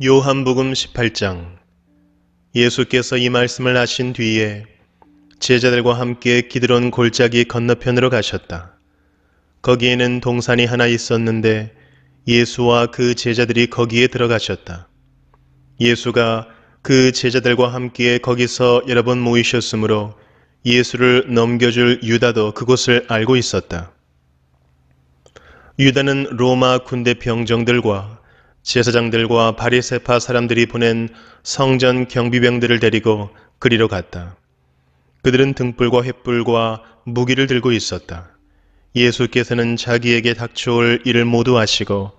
요한복음 18장. 예수께서 이 말씀을 하신 뒤에 제자들과 함께 기드론 골짜기 건너편으로 가셨다. 거기에는 동산이 하나 있었는데 예수와 그 제자들이 거기에 들어가셨다. 예수가 그 제자들과 함께 거기서 여러 번 모이셨으므로 예수를 넘겨줄 유다도 그곳을 알고 있었다. 유다는 로마 군대 병정들과 제사장들과 바리새파 사람들이 보낸 성전 경비병들을 데리고 그리로 갔다. 그들은 등불과 횃불과 무기를 들고 있었다. 예수께서는 자기에게 닥쳐올 일을 모두 아시고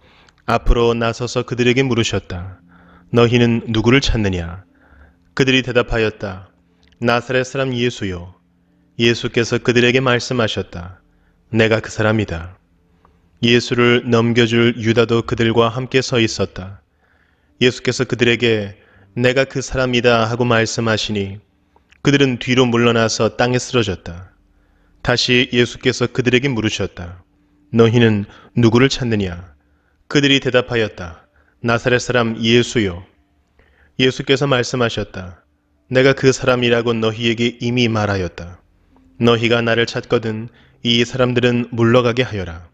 앞으로 나서서 그들에게 물으셨다. 너희는 누구를 찾느냐? 그들이 대답하였다. 나사렛 사람 예수요. 예수께서 그들에게 말씀하셨다. 내가 그 사람이다. 예수를 넘겨줄 유다도 그들과 함께 서 있었다. 예수께서 그들에게 내가 그 사람이다 하고 말씀하시니 그들은 뒤로 물러나서 땅에 쓰러졌다. 다시 예수께서 그들에게 물으셨다. 너희는 누구를 찾느냐? 그들이 대답하였다. 나사렛 사람 예수요. 예수께서 말씀하셨다. 내가 그 사람이라고 너희에게 이미 말하였다. 너희가 나를 찾거든 이 사람들은 물러가게 하여라.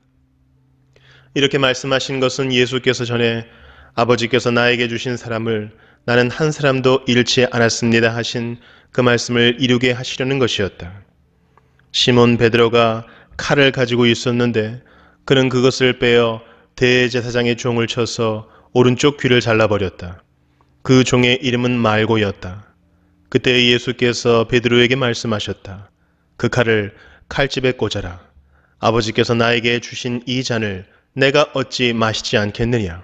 이렇게 말씀하신 것은 예수께서 전에 아버지께서 나에게 주신 사람을 나는 한 사람도 잃지 않았습니다 하신 그 말씀을 이루게 하시려는 것이었다. 시몬 베드로가 칼을 가지고 있었는데 그는 그것을 빼어 대제사장의 종을 쳐서 오른쪽 귀를 잘라버렸다. 그 종의 이름은 말고였다. 그때 예수께서 베드로에게 말씀하셨다. 그 칼을 칼집에 꽂아라. 아버지께서 나에게 주신 이 잔을 내가 어찌 마시지 않겠느냐?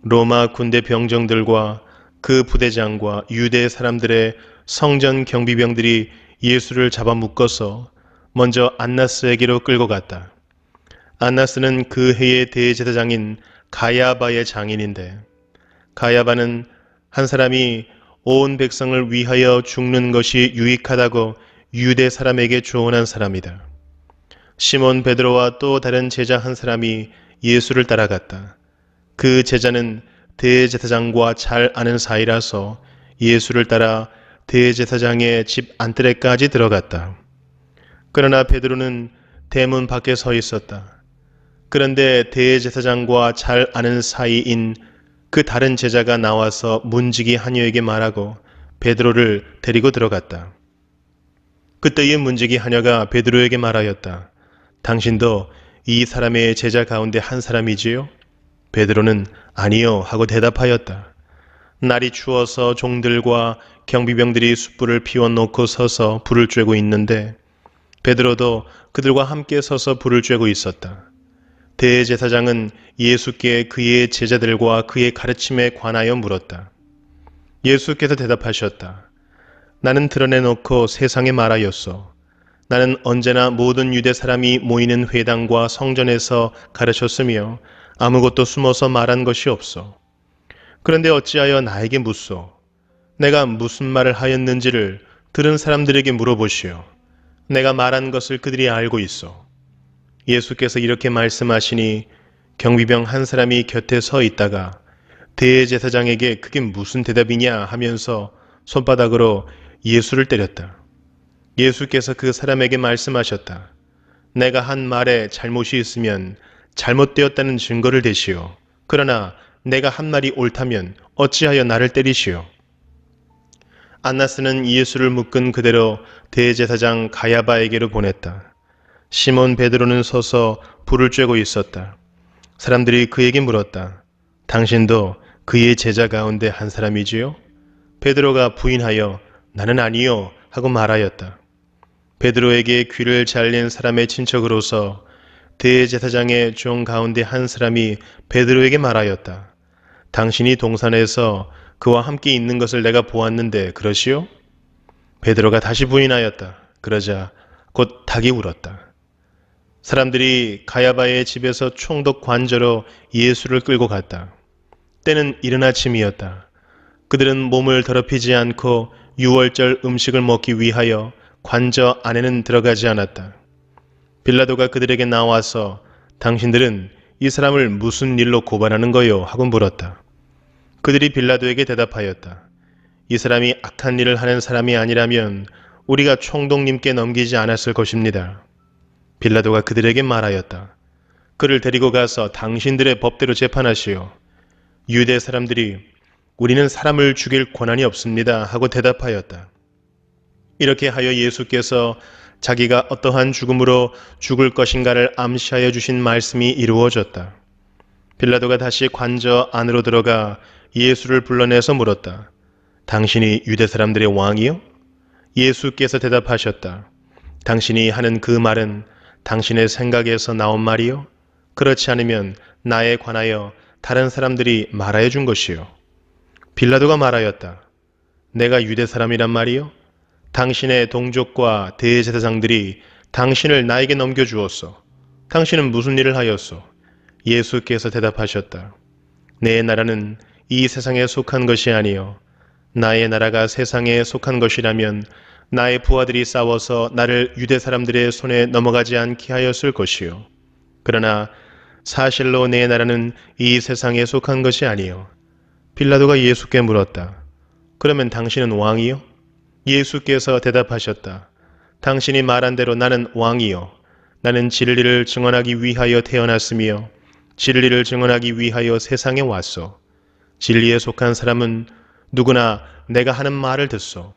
로마 군대 병정들과 그 부대장과 유대 사람들의 성전 경비병들이 예수를 잡아 묶어서 먼저 안나스에게로 끌고 갔다. 안나스는 그 해의 대제사장인 가야바의 장인인데 가야바는 한 사람이 온 백성을 위하여 죽는 것이 유익하다고 유대 사람에게 조언한 사람이다. 시몬 베드로와 또 다른 제자 한 사람이 예수를 따라갔다. 그 제자는 대제사장과 잘 아는 사이라서 예수를 따라 대제사장의 집 안뜰에까지 들어갔다. 그러나 베드로는 대문 밖에 서 있었다. 그런데 대제사장과 잘 아는 사이인 그 다른 제자가 나와서 문지기 하녀에게 말하고 베드로를 데리고 들어갔다. 그때의 문지기 하녀가 베드로에게 말하였다. 당신도 이 사람의 제자 가운데 한 사람이지요? 베드로는 아니요 하고 대답하였다. 날이 추워서 종들과 경비병들이 숯불을 피워놓고 서서 불을 쬐고 있는데 베드로도 그들과 함께 서서 불을 쬐고 있었다. 대제사장은 예수께 그의 제자들과 그의 가르침에 관하여 물었다. 예수께서 대답하셨다. 나는 드러내놓고 세상에 말하였소. 나는 언제나 모든 유대 사람이 모이는 회당과 성전에서 가르쳤으며 아무것도 숨어서 말한 것이 없소. 그런데 어찌하여 나에게 묻소? 내가 무슨 말을 하였는지를 들은 사람들에게 물어보시오. 내가 말한 것을 그들이 알고 있소. 예수께서 이렇게 말씀하시니 경비병 한 사람이 곁에 서 있다가 대제사장에게 그게 무슨 대답이냐 하면서 손바닥으로 예수를 때렸다. 예수께서 그 사람에게 말씀하셨다. 내가 한 말에 잘못이 있으면 잘못되었다는 증거를 대시오. 그러나 내가 한 말이 옳다면 어찌하여 나를 때리시오. 안나스는 예수를 묶은 그대로 대제사장 가야바에게로 보냈다. 시몬 베드로는 서서 불을 쬐고 있었다. 사람들이 그에게 물었다. 당신도 그의 제자 가운데 한 사람이지요? 베드로가 부인하여 나는 아니요 하고 말하였다. 베드로에게 귀를 잘린 사람의 친척으로서 대제사장의 종 가운데 한 사람이 베드로에게 말하였다. 당신이 동산에서 그와 함께 있는 것을 내가 보았는데 그러시오? 베드로가 다시 부인하였다. 그러자 곧 닭이 울었다. 사람들이 가야바의 집에서 총독 관저로 예수를 끌고 갔다. 때는 이른 아침이었다. 그들은 몸을 더럽히지 않고 유월절 음식을 먹기 위하여 관저 안에는 들어가지 않았다. 빌라도가 그들에게 나와서 당신들은 이 사람을 무슨 일로 고발하는 거요? 하고 물었다. 그들이 빌라도에게 대답하였다. 이 사람이 악한 일을 하는 사람이 아니라면 우리가 총독님께 넘기지 않았을 것입니다. 빌라도가 그들에게 말하였다. 그를 데리고 가서 당신들의 법대로 재판하시오. 유대 사람들이 우리는 사람을 죽일 권한이 없습니다 하고 대답하였다. 이렇게 하여 예수께서 자기가 어떠한 죽음으로 죽을 것인가를 암시하여 주신 말씀이 이루어졌다. 빌라도가 다시 관저 안으로 들어가 예수를 불러내서 물었다. 당신이 유대 사람들의 왕이요? 예수께서 대답하셨다. 당신이 하는 그 말은 당신의 생각에서 나온 말이요? 그렇지 않으면 나에 관하여 다른 사람들이 말하여 준 것이요. 빌라도가 말하였다. 내가 유대 사람이란 말이요? 당신의 동족과 대제사장들이 당신을 나에게 넘겨주었소. 당신은 무슨 일을 하였소? 예수께서 대답하셨다. 내 나라는 이 세상에 속한 것이 아니요 나의 나라가 세상에 속한 것이라면 나의 부하들이 싸워서 나를 유대 사람들의 손에 넘어가지 않게 하였을 것이요. 그러나 사실로 내 나라는 이 세상에 속한 것이 아니요. 빌라도가 예수께 물었다. 그러면 당신은 왕이요? 예수께서 대답하셨다. 당신이 말한 대로 나는 왕이요. 나는 진리를 증언하기 위하여 태어났으며 진리를 증언하기 위하여 세상에 왔소. 진리에 속한 사람은 누구나 내가 하는 말을 듣소.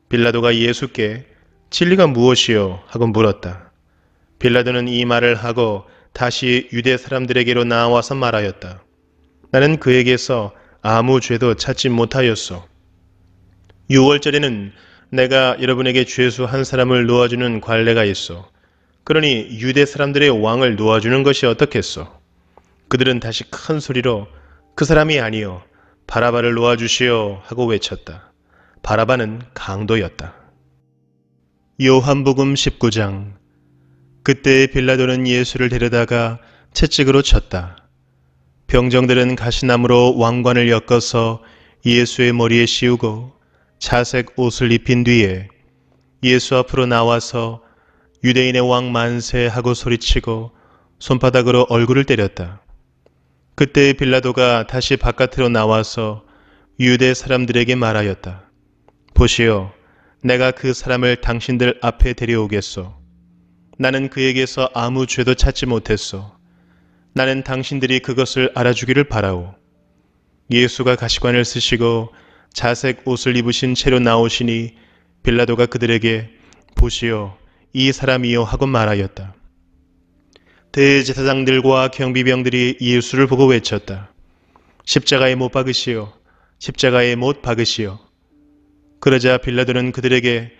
빌라도가 예수께 진리가 무엇이요? 하고 물었다. 빌라도는 이 말을 하고 다시 유대 사람들에게로 나와서 말하였다. 나는 그에게서 아무 죄도 찾지 못하였소. 6월절에는 내가 여러분에게 죄수 한 사람을 놓아주는 관례가 있어. 그러니 유대 사람들의 왕을 놓아주는 것이 어떻겠소? 그들은 다시 큰 소리로 그 사람이 아니요 바라바를 놓아주시오 하고 외쳤다. 바라바는 강도였다. 요한복음 19장. 그때 빌라도는 예수를 데려다가 채찍으로 쳤다. 병정들은 가시나무로 왕관을 엮어서 예수의 머리에 씌우고 자색 옷을 입힌 뒤에 예수 앞으로 나와서 유대인의 왕 만세 하고 소리치고 손바닥으로 얼굴을 때렸다. 그때 빌라도가 다시 바깥으로 나와서 유대 사람들에게 말하였다. 보시오, 내가 그 사람을 당신들 앞에 데려오겠소. 나는 그에게서 아무 죄도 찾지 못했소. 나는 당신들이 그것을 알아주기를 바라오. 예수가 가시관을 쓰시고 자색 옷을 입으신 채로 나오시니 빌라도가 그들에게 보시오, 이 사람이요 하고 말하였다. 대제사장들과 경비병들이 예수를 보고 외쳤다. 십자가에 못 박으시오. 십자가에 못 박으시오. 그러자 빌라도는 그들에게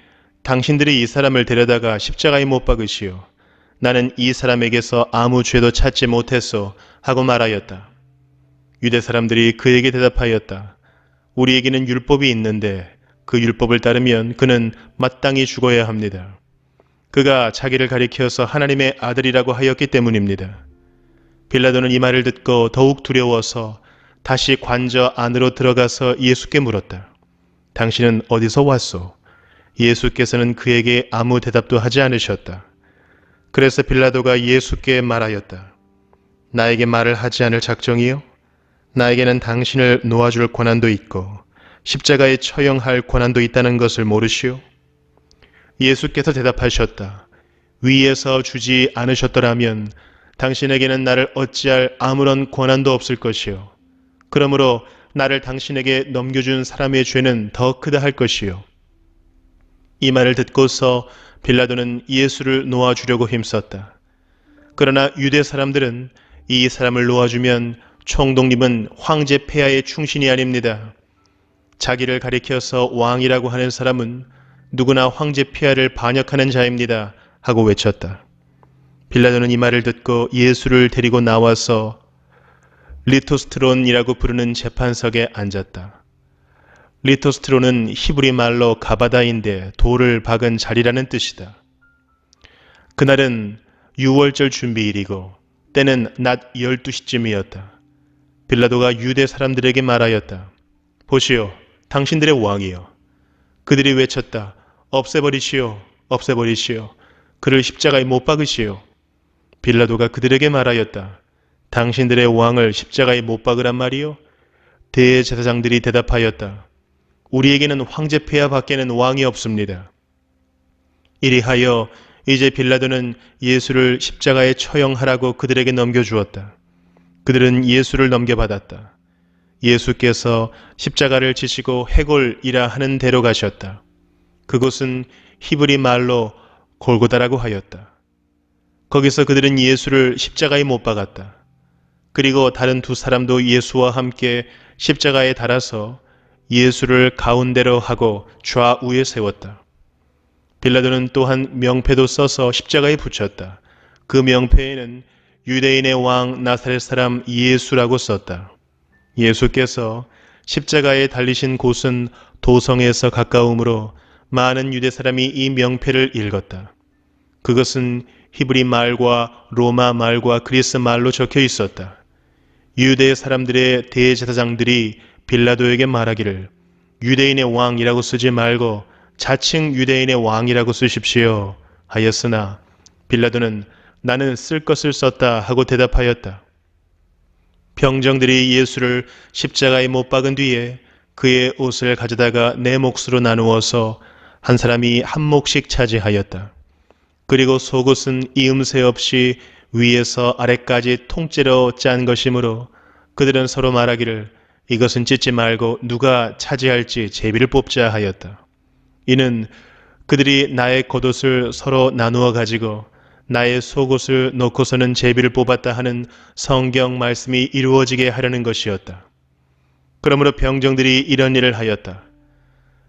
당신들이 이 사람을 데려다가 십자가에 못 박으시오. 나는 이 사람에게서 아무 죄도 찾지 못했소 하고 말하였다. 유대 사람들이 그에게 대답하였다. 우리에게는 율법이 있는데 그 율법을 따르면 그는 마땅히 죽어야 합니다. 그가 자기를 가리켜서 하나님의 아들이라고 하였기 때문입니다. 빌라도는 이 말을 듣고 더욱 두려워서 다시 관저 안으로 들어가서 예수께 물었다. 당신은 어디서 왔소? 예수께서는 그에게 아무 대답도 하지 않으셨다. 그래서 빌라도가 예수께 말하였다. 나에게 말을 하지 않을 작정이요? 나에게는 당신을 놓아줄 권한도 있고 십자가에 처형할 권한도 있다는 것을 모르시오? 예수께서 대답하셨다. 위에서 주지 않으셨더라면 당신에게는 나를 어찌할 아무런 권한도 없을 것이요. 그러므로 나를 당신에게 넘겨준 사람의 죄는 더 크다 할 것이요. 이 말을 듣고서 빌라도는 예수를 놓아주려고 힘썼다. 그러나 유대 사람들은 이 사람을 놓아주면 총독님은 황제 폐하의 충신이 아닙니다. 자기를 가리켜서 왕이라고 하는 사람은 누구나 황제 폐하를 반역하는 자입니다 하고 외쳤다. 빌라도는 이 말을 듣고 예수를 데리고 나와서 리토스트론이라고 부르는 재판석에 앉았다. 리토스트론은 히브리 말로 가바다인데 돌을 박은 자리라는 뜻이다. 그날은 6월절 준비일이고 때는 낮 12시쯤이었다. 빌라도가 유대 사람들에게 말하였다. 보시오, 당신들의 왕이요. 그들이 외쳤다. 없애버리시오, 없애버리시오. 그를 십자가에 못 박으시오. 빌라도가 그들에게 말하였다. 당신들의 왕을 십자가에 못 박으란 말이요? 대제사장들이 대답하였다. 우리에게는 황제 폐하 밖에는 왕이 없습니다. 이리하여 이제 빌라도는 예수를 십자가에 처형하라고 그들에게 넘겨주었다. 그들은 예수를 넘겨받았다. 예수께서 십자가를 지시고 해골이라 하는 데로 가셨다. 그곳은 히브리 말로 골고다라고 하였다. 거기서 그들은 예수를 십자가에 못 박았다. 그리고 다른 두 사람도 예수와 함께 십자가에 달아서 예수를 가운데로 하고 좌우에 세웠다. 빌라도는 또한 명패도 써서 십자가에 붙였다. 그 명패에는 유대인의 왕 나사렛 사람 예수라고 썼다. 예수께서 십자가에 달리신 곳은 도성에서 가까우므로 많은 유대 사람이 이 명패를 읽었다. 그것은 히브리 말과 로마 말과 그리스 말로 적혀 있었다. 유대 사람들의 대제사장들이 빌라도에게 말하기를 유대인의 왕이라고 쓰지 말고 자칭 유대인의 왕이라고 쓰십시오 하였으나 빌라도는 나는 쓸 것을 썼다 하고 대답하였다. 병정들이 예수를 십자가에 못 박은 뒤에 그의 옷을 가져다가 네 몫으로 나누어서 한 사람이 한 몫씩 차지하였다. 그리고 속옷은 이음새 없이 위에서 아래까지 통째로 짠 것이므로 그들은 서로 말하기를 이것은 찢지 말고 누가 차지할지 제비를 뽑자 하였다. 이는 그들이 나의 겉옷을 서로 나누어 가지고 나의 속옷을 놓고서는 제비를 뽑았다 하는 성경 말씀이 이루어지게 하려는 것이었다. 그러므로 병정들이 이런 일을 하였다.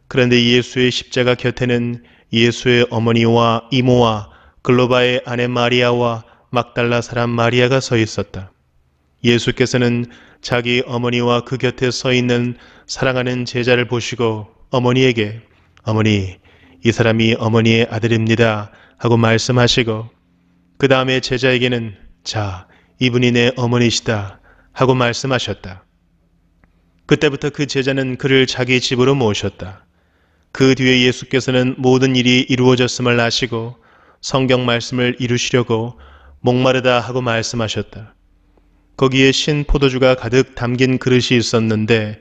그런데 예수의 십자가 곁에는 예수의 어머니와 이모와 글로바의 아내 마리아와 막달라 사람 마리아가 서 있었다. 예수께서는 자기 어머니와 그 곁에 서 있는 사랑하는 제자를 보시고 어머니에게 어머니, 이 사람이 어머니의 아들입니다 하고 말씀하시고 그 다음에 제자에게는 자, 이분이 내 어머니시다 하고 말씀하셨다. 그때부터 그 제자는 그를 자기 집으로 모셨다. 그 뒤에 예수께서는 모든 일이 이루어졌음을 아시고 성경 말씀을 이루시려고 목마르다 하고 말씀하셨다. 거기에 신 포도주가 가득 담긴 그릇이 있었는데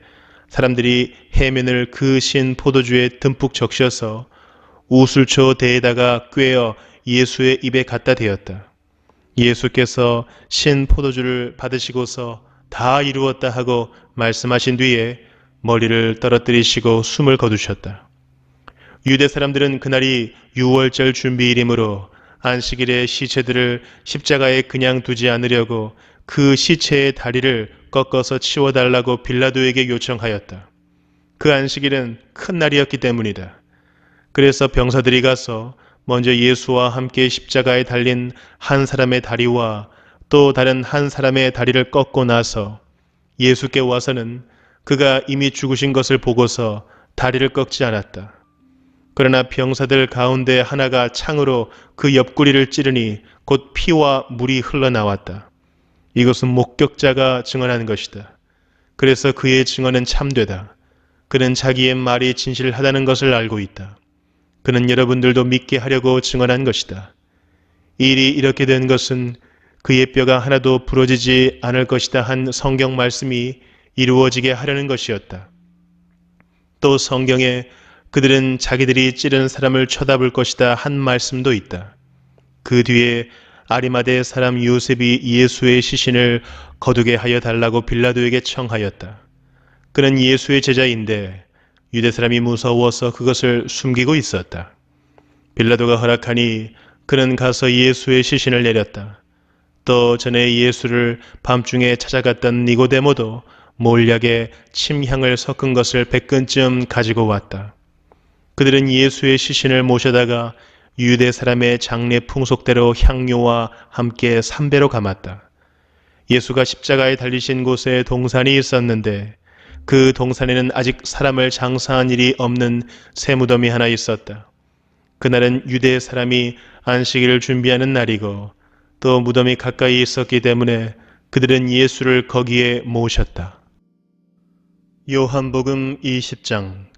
사람들이 해면을 그 신 포도주에 듬뿍 적셔서 우술초 대에다가 꿰어 예수의 입에 갖다 대었다. 예수께서 신 포도주를 받으시고서 다 이루었다 하고 말씀하신 뒤에 머리를 떨어뜨리시고 숨을 거두셨다. 유대 사람들은 그날이 유월절 준비일이므로 안식일에 시체들을 십자가에 그냥 두지 않으려고 그 시체의 다리를 꺾어서 치워달라고 빌라도에게 요청하였다. 그 안식일은 큰 날이었기 때문이다. 그래서 병사들이 가서 먼저 예수와 함께 십자가에 달린 한 사람의 다리와 또 다른 한 사람의 다리를 꺾고 나서 예수께 와서는 그가 이미 죽으신 것을 보고서 다리를 꺾지 않았다. 그러나 병사들 가운데 하나가 창으로 그 옆구리를 찌르니 곧 피와 물이 흘러나왔다. 이것은 목격자가 증언한 것이다. 그래서 그의 증언은 참되다. 그는 자기의 말이 진실하다는 것을 알고 있다. 그는 여러분들도 믿게 하려고 증언한 것이다. 일이 이렇게 된 것은 그의 뼈가 하나도 부러지지 않을 것이다 한 성경 말씀이 이루어지게 하려는 것이었다. 또 성경에 그들은 자기들이 찌른 사람을 쳐다볼 것이다 한 말씀도 있다. 그 뒤에 아리마대 사람 요셉이 예수의 시신을 거두게 하여 달라고 빌라도에게 청하였다. 그는 예수의 제자인데 유대 사람이 무서워서 그것을 숨기고 있었다. 빌라도가 허락하니 그는 가서 예수의 시신을 내렸다. 또 전에 예수를 밤중에 찾아갔던 니고데모도 몰약에 침향을 섞은 것을 100근쯤 가지고 왔다. 그들은 예수의 시신을 모셔다가 유대 사람의 장례 풍속대로 향료와 함께 삼배로 감았다. 예수가 십자가에 달리신 곳에 동산이 있었는데 그 동산에는 아직 사람을 장사한 일이 없는 새 무덤이 하나 있었다. 그날은 유대 사람이 안식일을 준비하는 날이고 또 무덤이 가까이 있었기 때문에 그들은 예수를 거기에 모셨다. 요한복음 20장.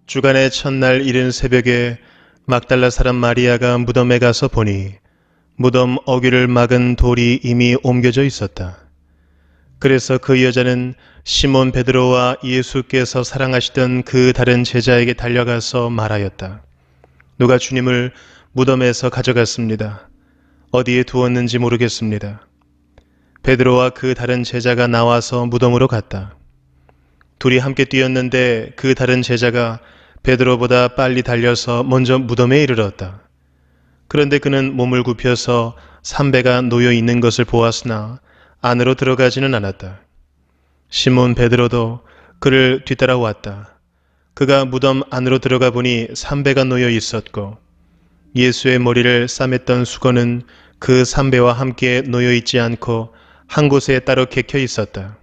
주간의 첫날 이른 새벽에 막달라 사람 마리아가 무덤에 가서 보니 무덤 어귀를 막은 돌이 이미 옮겨져 있었다. 그래서 그 여자는 시몬 베드로와 예수께서 사랑하시던 그 다른 제자에게 달려가서 말하였다. 누가 주님을 무덤에서 가져갔습니다. 어디에 두었는지 모르겠습니다. 베드로와 그 다른 제자가 나와서 무덤으로 갔다. 둘이 함께 뛰었는데 그 다른 제자가 베드로보다 빨리 달려서 먼저 무덤에 이르렀다. 그런데 그는 몸을 굽혀서 삼배가 놓여 있는 것을 보았으나 안으로 들어가지는 않았다. 시몬 베드로도 그를 뒤따라왔다. 그가 무덤 안으로 들어가 보니 삼배가 놓여 있었고 예수의 머리를 싸맸던 수건은 그 삼배와 함께 놓여 있지 않고 한 곳에 따로 객혀 있었다.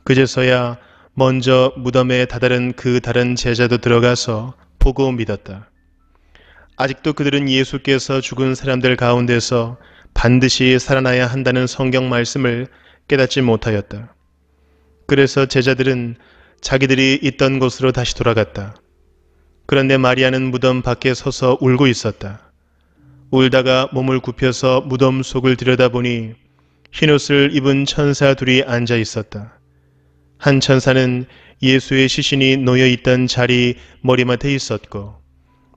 그제서야 먼저 무덤에 다다른 그 다른 제자도 들어가서 보고 믿었다. 아직도 그들은 예수께서 죽은 사람들 가운데서 반드시 살아나야 한다는 성경 말씀을 깨닫지 못하였다. 그래서 제자들은 자기들이 있던 곳으로 다시 돌아갔다. 그런데 마리아는 무덤 밖에 서서 울고 있었다. 울다가 몸을 굽혀서 무덤 속을 들여다보니 흰옷을 입은 천사 둘이 앉아 있었다. 한 천사는 예수의 시신이 놓여 있던 자리 머리맡에 있었고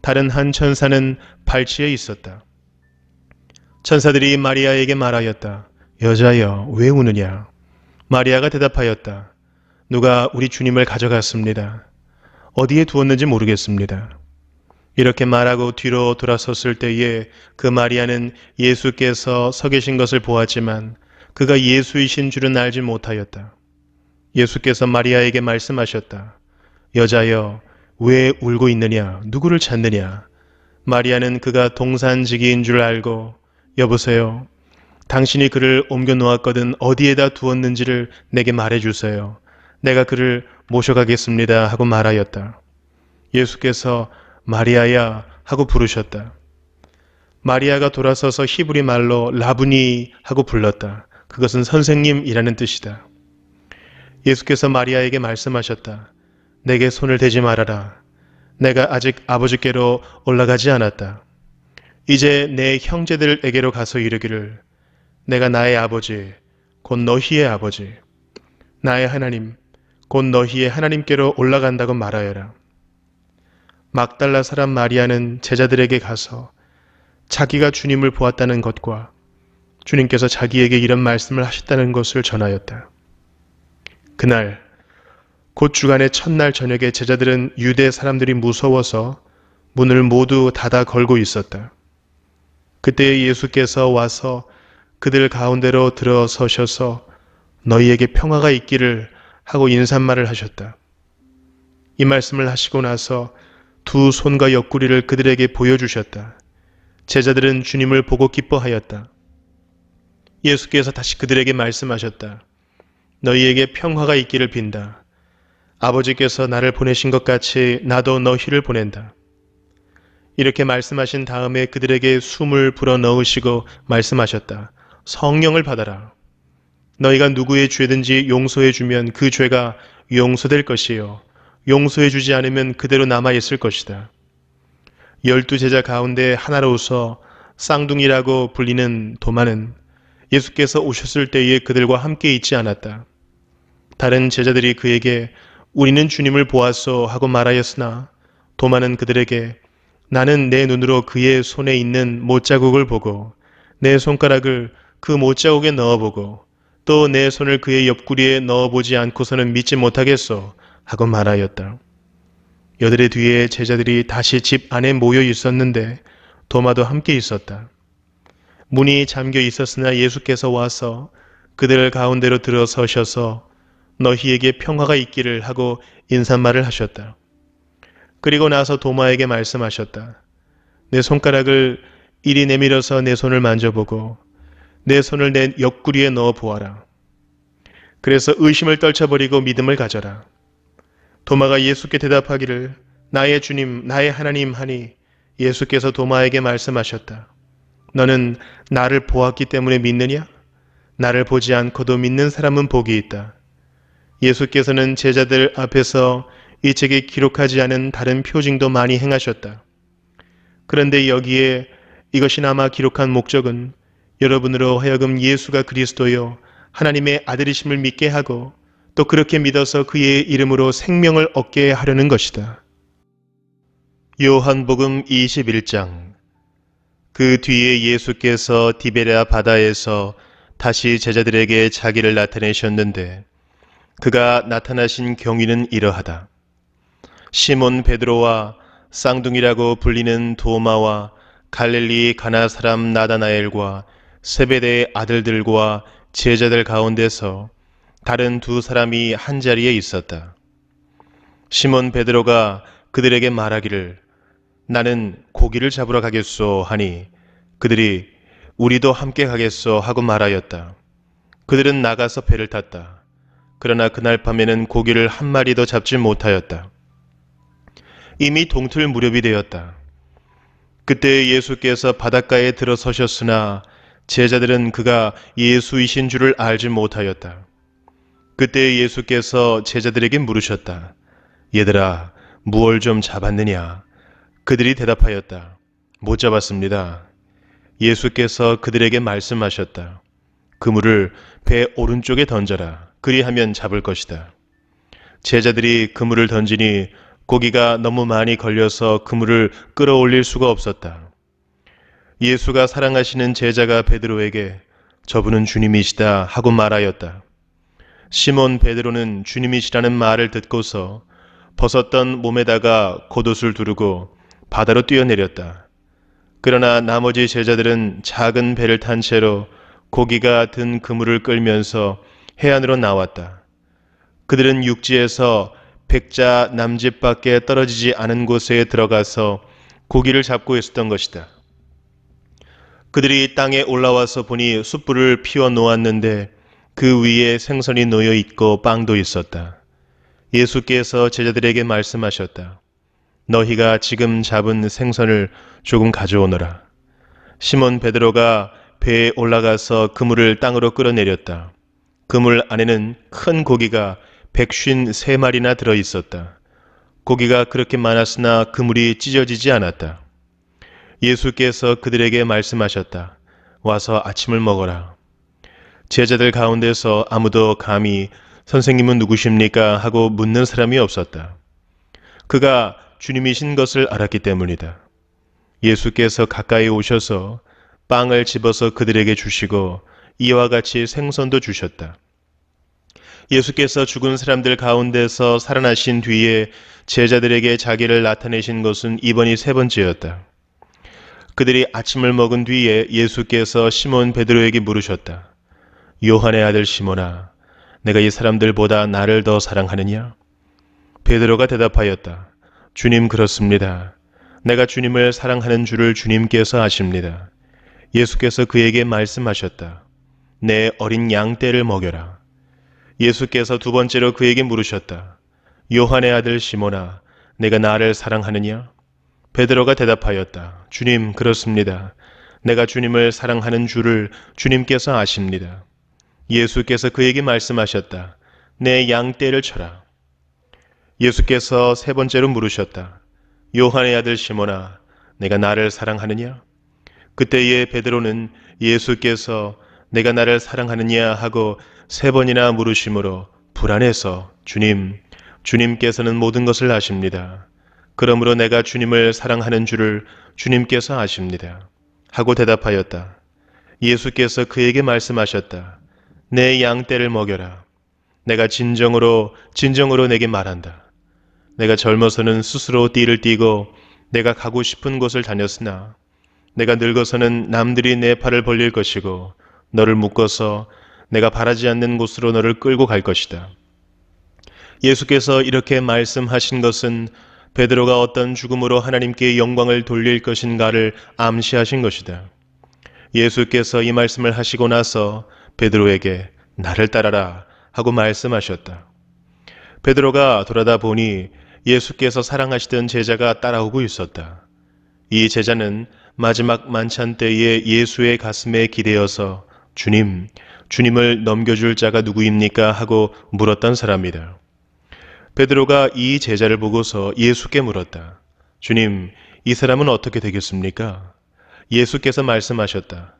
다른 한 천사는 발치에 있었다. 천사들이 마리아에게 말하였다. 여자여, 왜 우느냐? 마리아가 대답하였다. 누가 우리 주님을 가져갔습니다. 어디에 두었는지 모르겠습니다. 이렇게 말하고 뒤로 돌아섰을 때에 그 마리아는 예수께서 서 계신 것을 보았지만 그가 예수이신 줄은 알지 못하였다. 예수께서 마리아에게 말씀하셨다. 여자여, 왜 울고 있느냐? 누구를 찾느냐? 마리아는 그가 동산지기인 줄 알고 여보세요. 당신이 그를 옮겨 놓았거든 어디에다 두었는지를 내게 말해주세요. 내가 그를 모셔가겠습니다 하고 말하였다. 예수께서 마리아야 하고 부르셨다. 마리아가 돌아서서 히브리 말로 라부니 하고 불렀다. 그것은 선생님이라는 뜻이다. 예수께서 마리아에게 말씀하셨다. 내게 손을 대지 말아라. 내가 아직 아버지께로 올라가지 않았다. 이제 내 형제들에게로 가서 이르기를 내가 나의 아버지, 곧 너희의 아버지, 나의 하나님, 곧 너희의 하나님께로 올라간다고 말하여라. 막달라 사람 마리아는 제자들에게 가서 자기가 주님을 보았다는 것과 주님께서 자기에게 이런 말씀을 하셨다는 것을 전하였다. 그날 곧 주간의 첫날 저녁에 제자들은 유대 사람들이 무서워서 문을 모두 닫아 걸고 있었다. 그때 예수께서 와서 그들 가운데로 들어서셔서 너희에게 평화가 있기를 하고 인사말을 하셨다. 이 말씀을 하시고 나서 두 손과 옆구리를 그들에게 보여주셨다. 제자들은 주님을 보고 기뻐하였다. 예수께서 다시 그들에게 말씀하셨다. 너희에게 평화가 있기를 빈다. 아버지께서 나를 보내신 것 같이 나도 너희를 보낸다. 이렇게 말씀하신 다음에 그들에게 숨을 불어넣으시고 말씀하셨다. 성령을 받아라. 너희가 누구의 죄든지 용서해주면 그 죄가 용서될 것이요. 용서해주지 않으면 그대로 남아있을 것이다. 12제자 가운데 하나로서 쌍둥이라고 불리는 도마는 예수께서 오셨을 때에 그들과 함께 있지 않았다. 다른 제자들이 그에게 우리는 주님을 보았소 하고 말하였으나 도마는 그들에게 나는 내 눈으로 그의 손에 있는 못자국을 보고 내 손가락을 그 못자국에 넣어보고 또 내 손을 그의 옆구리에 넣어보지 않고서는 믿지 못하겠소 하고 말하였다. 여드레 뒤에 제자들이 다시 집 안에 모여 있었는데 도마도 함께 있었다. 문이 잠겨 있었으나 예수께서 와서 그들 가운데로 들어서셔서 너희에게 평화가 있기를 하고 인사말을 하셨다. 그리고 나서 도마에게 말씀하셨다. 내 손가락을 이리 내밀어서 내 손을 만져보고 내 손을 내 옆구리에 넣어 보아라. 그래서 의심을 떨쳐버리고 믿음을 가져라. 도마가 예수께 대답하기를 나의 주님, 나의 하나님 하니 예수께서 도마에게 말씀하셨다. 너는 나를 보았기 때문에 믿느냐? 나를 보지 않고도 믿는 사람은 복이 있다. 예수께서는 제자들 앞에서 이 책에 기록하지 않은 다른 표징도 많이 행하셨다. 그런데 여기에 이것이 남아 기록한 목적은 여러분으로 하여금 예수가 그리스도요 하나님의 아들이심을 믿게 하고 또 그렇게 믿어서 그의 이름으로 생명을 얻게 하려는 것이다. 요한복음 21장. 그 뒤에 예수께서 디베랴 바다에서 다시 제자들에게 자기를 나타내셨는데 그가 나타나신 경위는 이러하다. 시몬 베드로와 쌍둥이라고 불리는 도마와 갈릴리 가나 사람 나다나엘과 세베대의 아들들과 제자들 가운데서 다른 두 사람이 한자리에 있었다. 시몬 베드로가 그들에게 말하기를 나는 고기를 잡으러 가겠소 하니 그들이 우리도 함께 가겠소 하고 말하였다. 그들은 나가서 배를 탔다. 그러나 그날 밤에는 고기를 한 마리도 잡지 못하였다. 이미 동틀 무렵이 되었다. 그때 예수께서 바닷가에 들어서셨으나 제자들은 그가 예수이신 줄을 알지 못하였다. 그때 예수께서 제자들에게 물으셨다. 얘들아, 무얼 좀 잡았느냐? 그들이 대답하였다. 못 잡았습니다. 예수께서 그들에게 말씀하셨다. 그물을 배 오른쪽에 던져라. 그리하면 잡을 것이다. 제자들이 그물을 던지니 고기가 너무 많이 걸려서 그물을 끌어올릴 수가 없었다. 예수가 사랑하시는 제자가 베드로에게 저분은 주님이시다 하고 말하였다. 시몬 베드로는 주님이시라는 말을 듣고서 벗었던 몸에다가 겉옷을 두르고 바다로 뛰어내렸다. 그러나 나머지 제자들은 작은 배를 탄 채로 고기가 든 그물을 끌면서 해안으로 나왔다. 그들은 육지에서 백자 남짓밖에 떨어지지 않은 곳에 들어가서 고기를 잡고 있었던 것이다. 그들이 땅에 올라와서 보니 숯불을 피워 놓았는데 그 위에 생선이 놓여 있고 빵도 있었다. 예수께서 제자들에게 말씀하셨다. 너희가 지금 잡은 생선을 조금 가져오너라. 시몬 베드로가 배에 올라가서 그물을 땅으로 끌어내렸다. 그물 안에는 큰 고기가 153마리나 들어 있었다. 고기가 그렇게 많았으나 그물이 찢어지지 않았다. 예수께서 그들에게 말씀하셨다. 와서 아침을 먹어라. 제자들 가운데서 아무도 감히 선생님은 누구십니까? 하고 묻는 사람이 없었다. 그가 주님이신 것을 알았기 때문이다. 예수께서 가까이 오셔서 빵을 집어서 그들에게 주시고 이와 같이 생선도 주셨다. 예수께서 죽은 사람들 가운데서 살아나신 뒤에 제자들에게 자기를 나타내신 것은 이번이 세 번째였다. 그들이 아침을 먹은 뒤에 예수께서 시몬 베드로에게 물으셨다. 요한의 아들 시몬아, 내가 이 사람들보다 나를 더 사랑하느냐? 베드로가 대답하였다. 주님 그렇습니다. 내가 주님을 사랑하는 줄을 주님께서 아십니다. 예수께서 그에게 말씀하셨다. 내 어린 양떼를 먹여라. 예수께서 두 번째로 그에게 물으셨다. 요한의 아들 시몬아, 내가 나를 사랑하느냐? 베드로가 대답하였다. 주님, 그렇습니다. 내가 주님을 사랑하는 줄을 주님께서 아십니다. 예수께서 그에게 말씀하셨다. 내 양떼를 쳐라. 예수께서 세 번째로 물으셨다. 요한의 아들 시몬아, 내가 나를 사랑하느냐? 그때에 베드로는 예수께서 내가 나를 사랑하느냐 하고 세 번이나 물으심으로 불안해서 주님께서는 모든 것을 아십니다. 그러므로 내가 주님을 사랑하는 줄을 주님께서 아십니다. 하고 대답하였다. 예수께서 그에게 말씀하셨다. 내 양떼를 먹여라. 내가 진정으로 내게 말한다. 내가 젊어서는 스스로 띠를 띠고 내가 가고 싶은 곳을 다녔으나 내가 늙어서는 남들이 내 팔을 벌릴 것이고 너를 묶어서 내가 바라지 않는 곳으로 너를 끌고 갈 것이다. 예수께서 이렇게 말씀하신 것은 베드로가 어떤 죽음으로 하나님께 영광을 돌릴 것인가를 암시하신 것이다. 예수께서 이 말씀을 하시고 나서 베드로에게 나를 따라라 하고 말씀하셨다. 베드로가 돌아다 보니 예수께서 사랑하시던 제자가 따라오고 있었다. 이 제자는 마지막 만찬 때에 예수의 가슴에 기대어서 주님을 넘겨줄 자가 누구입니까? 하고 물었던 사람이다. 베드로가 이 제자를 보고서 예수께 물었다. 주님, 이 사람은 어떻게 되겠습니까? 예수께서 말씀하셨다.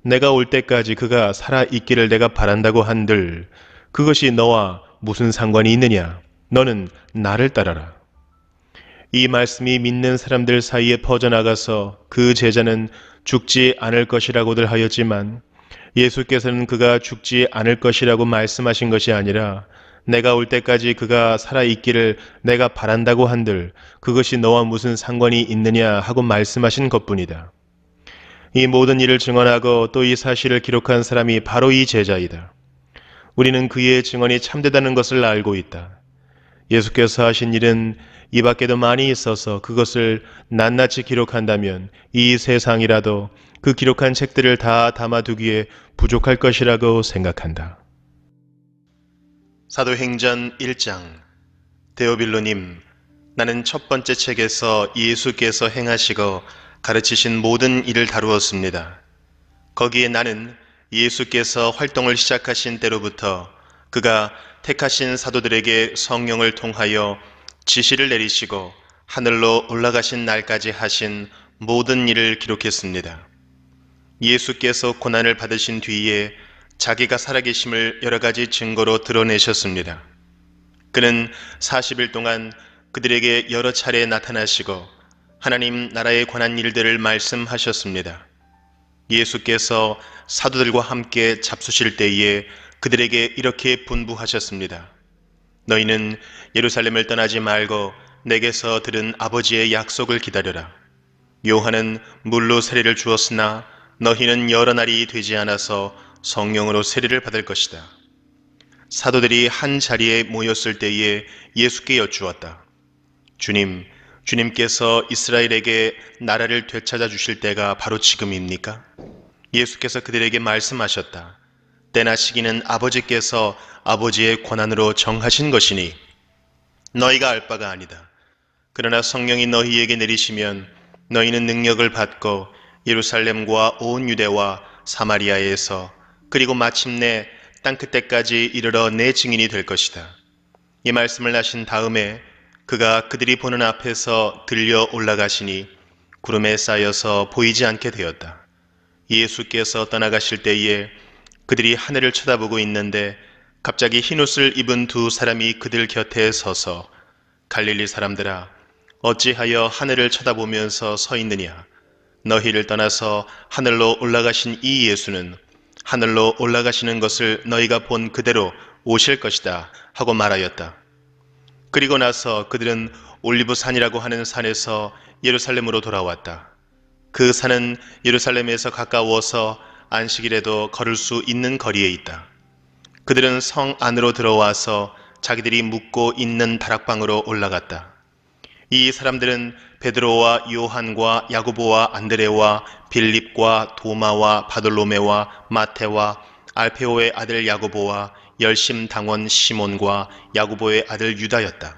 내가 올 때까지 그가 살아 있기를 내가 바란다고 한들 그것이 너와 무슨 상관이 있느냐? 너는 나를 따라라. 이 말씀이 믿는 사람들 사이에 퍼져나가서 그 제자는 죽지 않을 것이라고들 하였지만 예수께서는 그가 죽지 않을 것이라고 말씀하신 것이 아니라 내가 올 때까지 그가 살아있기를 내가 바란다고 한들 그것이 너와 무슨 상관이 있느냐 하고 말씀하신 것뿐이다. 이 모든 일을 증언하고 또 이 사실을 기록한 사람이 바로 이 제자이다. 우리는 그의 증언이 참되다는 것을 알고 있다. 예수께서 하신 일은 이 밖에도 많이 있어서 그것을 낱낱이 기록한다면 이 세상이라도 그 기록한 책들을 다 담아두기에 부족할 것이라고 생각한다. 사도행전 1장. 데오빌로님, 나는 첫 번째 책에서 예수께서 행하시고 가르치신 모든 일을 다루었습니다. 거기에 나는 예수께서 활동을 시작하신 때로부터 그가 택하신 사도들에게 성령을 통하여 지시를 내리시고 하늘로 올라가신 날까지 하신 모든 일을 기록했습니다. 예수께서 고난을 받으신 뒤에 자기가 살아계심을 여러 가지 증거로 드러내셨습니다. 그는 40일 동안 그들에게 여러 차례 나타나시고 하나님 나라에 관한 일들을 말씀하셨습니다. 예수께서 사도들과 함께 잡수실 때에 그들에게 이렇게 분부하셨습니다. 너희는 예루살렘을 떠나지 말고 내게서 들은 아버지의 약속을 기다려라. 요한은 물로 세례를 주었으나 너희는 여러 날이 되지 않아서 성령으로 세례를 받을 것이다. 사도들이 한 자리에 모였을 때에 예수께 여쭈었다. 주님, 주님께서 이스라엘에게 나라를 되찾아 주실 때가 바로 지금입니까? 예수께서 그들에게 말씀하셨다. 때나 시기는 아버지께서 아버지의 권한으로 정하신 것이니 너희가 알 바가 아니다. 그러나 성령이 너희에게 내리시면 너희는 능력을 받고 예루살렘과 온 유대와 사마리아에서 그리고 마침내 땅끝때까지 이르러 내 증인이 될 것이다. 이 말씀을 하신 다음에 그가 그들이 보는 앞에서 들려 올라가시니 구름에 쌓여서 보이지 않게 되었다. 예수께서 떠나가실 때에 그들이 하늘을 쳐다보고 있는데 갑자기 흰옷을 입은 두 사람이 그들 곁에 서서 갈릴리 사람들아 어찌하여 하늘을 쳐다보면서 서 있느냐? 너희를 떠나서 하늘로 올라가신 이 예수는 하늘로 올라가시는 것을 너희가 본 그대로 오실 것이다 하고 말하였다. 그리고 나서 그들은 올리브산이라고 하는 산에서 예루살렘으로 돌아왔다. 그 산은 예루살렘에서 가까워서 안식일에도 걸을 수 있는 거리에 있다. 그들은 성 안으로 들어와서 자기들이 묵고 있는 다락방으로 올라갔다. 이 사람들은 베드로와 요한과 야고보와 안드레와 빌립과 도마와 바돌로메와 마테와 알페오의 아들 야고보와 열심당원 시몬과 야고보의 아들 유다였다.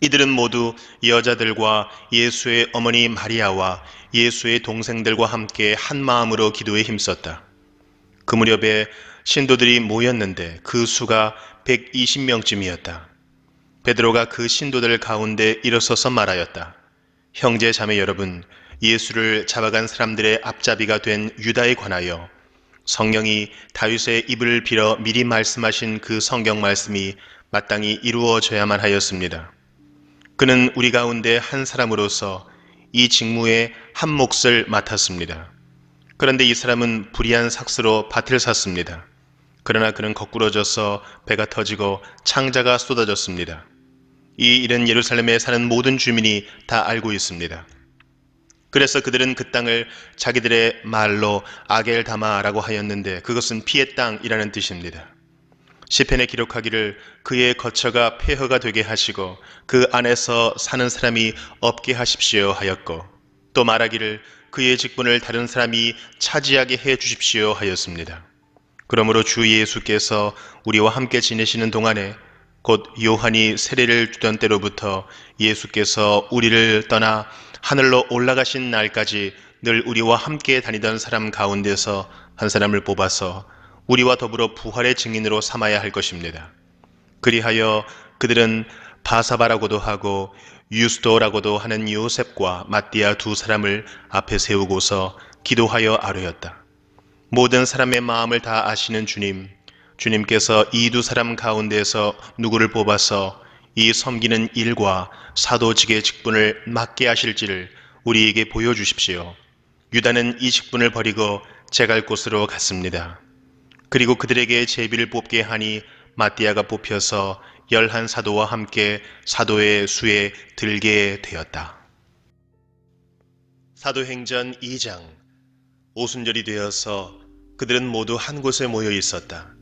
이들은 모두 여자들과 예수의 어머니 마리아와 예수의 동생들과 함께 한 마음으로 기도에 힘썼다. 그 무렵에 신도들이 모였는데 그 수가 120명쯤이었다. 베드로가 그 신도들 가운데 일어서서 말하였다. 형제 자매 여러분, 예수를 잡아간 사람들의 앞잡이가 된 유다에 관하여 성령이 다윗의 입을 빌어 미리 말씀하신 그 성경 말씀이 마땅히 이루어져야만 하였습니다. 그는 우리 가운데 한 사람으로서 이 직무에 한 몫을 맡았습니다. 그런데 이 사람은 불의한 삭스로 밭을 샀습니다. 그러나 그는 거꾸러져서 배가 터지고 창자가 쏟아졌습니다. 이 일은 예루살렘에 사는 모든 주민이 다 알고 있습니다. 그래서 그들은 그 땅을 자기들의 말로 아겔다마라고 하였는데 그것은 피의 땅이라는 뜻입니다. 시편에 기록하기를 그의 거처가 폐허가 되게 하시고 그 안에서 사는 사람이 없게 하십시오 하였고 또 말하기를 그의 직분을 다른 사람이 차지하게 해 주십시오 하였습니다. 그러므로 주 예수께서 우리와 함께 지내시는 동안에 곧 요한이 세례를 주던 때로부터 예수께서 우리를 떠나 하늘로 올라가신 날까지 늘 우리와 함께 다니던 사람 가운데서 한 사람을 뽑아서 우리와 더불어 부활의 증인으로 삼아야 할 것입니다. 그리하여 그들은 바사바라고도 하고 유스도라고도 하는 요셉과 마띠아 두 사람을 앞에 세우고서 기도하여 아뢰었다. 모든 사람의 마음을 다 아시는 주님, 주님께서 이 두 사람 가운데서 누구를 뽑아서 이 섬기는 일과 사도직의 직분을 맡게 하실지를 우리에게 보여주십시오. 유다는 이 직분을 버리고 제갈 곳으로 갔습니다. 그리고 그들에게 제비를 뽑게 하니 마띠아가 뽑혀서 11사도와 함께 사도의 수에 들게 되었다. 사도행전 2장. 오순절이 되어서 그들은 모두 한 곳에 모여 있었다.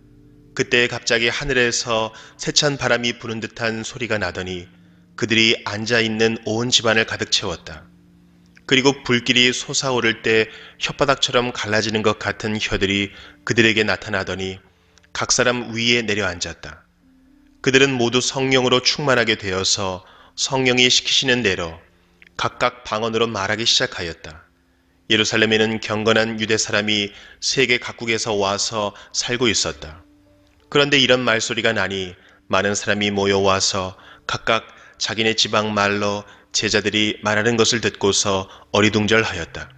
그때 갑자기 하늘에서 세찬 바람이 부는 듯한 소리가 나더니 그들이 앉아있는 온 집안을 가득 채웠다. 그리고 불길이 솟아오를 때 혓바닥처럼 갈라지는 것 같은 혀들이 그들에게 나타나더니 각 사람 위에 내려앉았다. 그들은 모두 성령으로 충만하게 되어서 성령이 시키시는 대로 각각 방언으로 말하기 시작하였다. 예루살렘에는 경건한 유대 사람이 세계 각국에서 와서 살고 있었다. 그런데 이런 말소리가 나니 많은 사람이 모여와서 각각 자기네 지방 말로 제자들이 말하는 것을 듣고서 어리둥절하였다.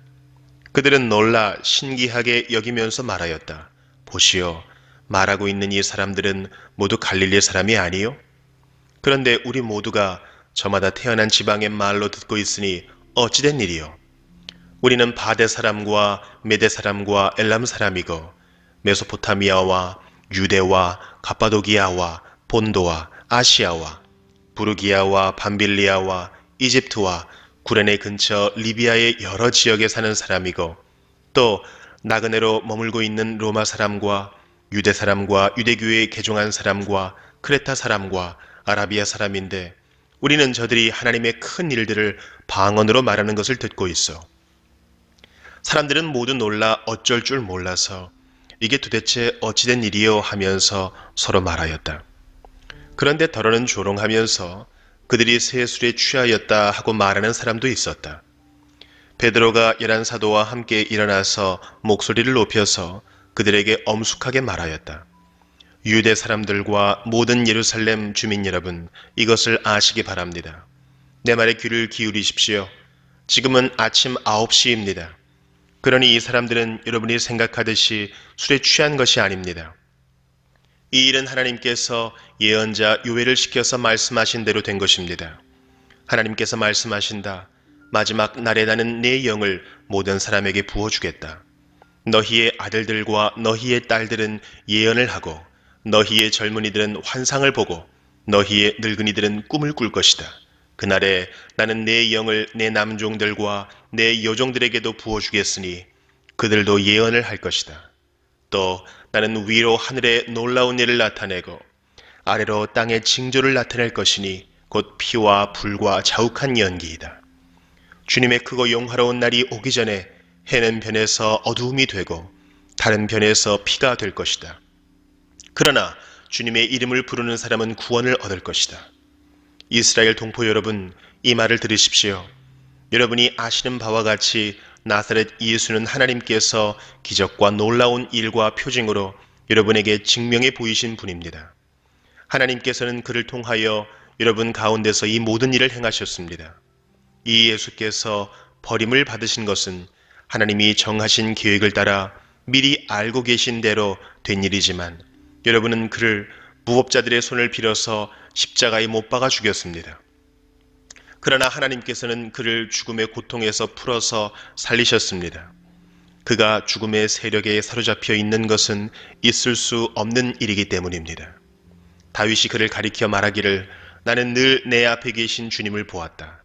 그들은 놀라 신기하게 여기면서 말하였다. 보시오, 말하고 있는 이 사람들은 모두 갈릴리 사람이 아니요? 그런데 우리 모두가 저마다 태어난 지방의 말로 듣고 있으니 어찌된 일이요? 우리는 바데 사람과 메데 사람과 엘람 사람이고 메소포타미아와 유대와 갑바도기아와 본도와 아시아와 부르기아와 밤빌리아와 이집트와 구레네 근처 리비아의 여러 지역에 사는 사람이고 또 나그네로 머물고 있는 로마 사람과 유대 사람과 유대교에 개종한 사람과 크레타 사람과 아라비아 사람인데 우리는 저들이 하나님의 큰 일들을 방언으로 말하는 것을 듣고 있어. 사람들은 모두 놀라 어쩔 줄 몰라서 이게 도대체 어찌된 일이요 하면서 서로 말하였다. 그런데 더러는 조롱하면서 그들이 세술에 취하였다 하고 말하는 사람도 있었다. 베드로가 11사도와 함께 일어나서 목소리를 높여서 그들에게 엄숙하게 말하였다. 유대 사람들과 모든 예루살렘 주민 여러분, 이것을 아시기 바랍니다. 내 말에 귀를 기울이십시오. 지금은 아침 9시입니다. 그러니 이 사람들은 여러분이 생각하듯이 술에 취한 것이 아닙니다. 이 일은 하나님께서 예언자 요엘을 시켜서 말씀하신 대로 된 것입니다. 하나님께서 말씀하신다. 마지막 날에 나는 내 영을 모든 사람에게 부어주겠다. 너희의 아들들과 너희의 딸들은 예언을 하고 너희의 젊은이들은 환상을 보고 너희의 늙은이들은 꿈을 꿀 것이다. 그날에 나는 내 영을 내 남종들과 내 여종들에게도 부어주겠으니 그들도 예언을 할 것이다. 또 나는 위로 하늘에 놀라운 일을 나타내고 아래로 땅에 징조를 나타낼 것이니 곧 피와 불과 자욱한 연기이다. 주님의 크고 영화로운 날이 오기 전에 해는 변해서 어두움이 되고 다른 변해서 피가 될 것이다. 그러나 주님의 이름을 부르는 사람은 구원을 얻을 것이다. 이스라엘 동포 여러분, 이 말을 들으십시오. 여러분이 아시는 바와 같이 나사렛 예수는 하나님께서 기적과 놀라운 일과 표징으로 여러분에게 증명해 보이신 분입니다. 하나님께서는 그를 통하여 여러분 가운데서 이 모든 일을 행하셨습니다. 이 예수께서 버림을 받으신 것은 하나님이 정하신 계획을 따라 미리 알고 계신 대로 된 일이지만 여러분은 그를 무법자들의 손을 빌어서 십자가에 못 박아 죽였습니다. 그러나 하나님께서는 그를 죽음의 고통에서 풀어서 살리셨습니다. 그가 죽음의 세력에 사로잡혀 있는 것은 있을 수 없는 일이기 때문입니다. 다윗이 그를 가리켜 말하기를 나는 늘 내 앞에 계신 주님을 보았다.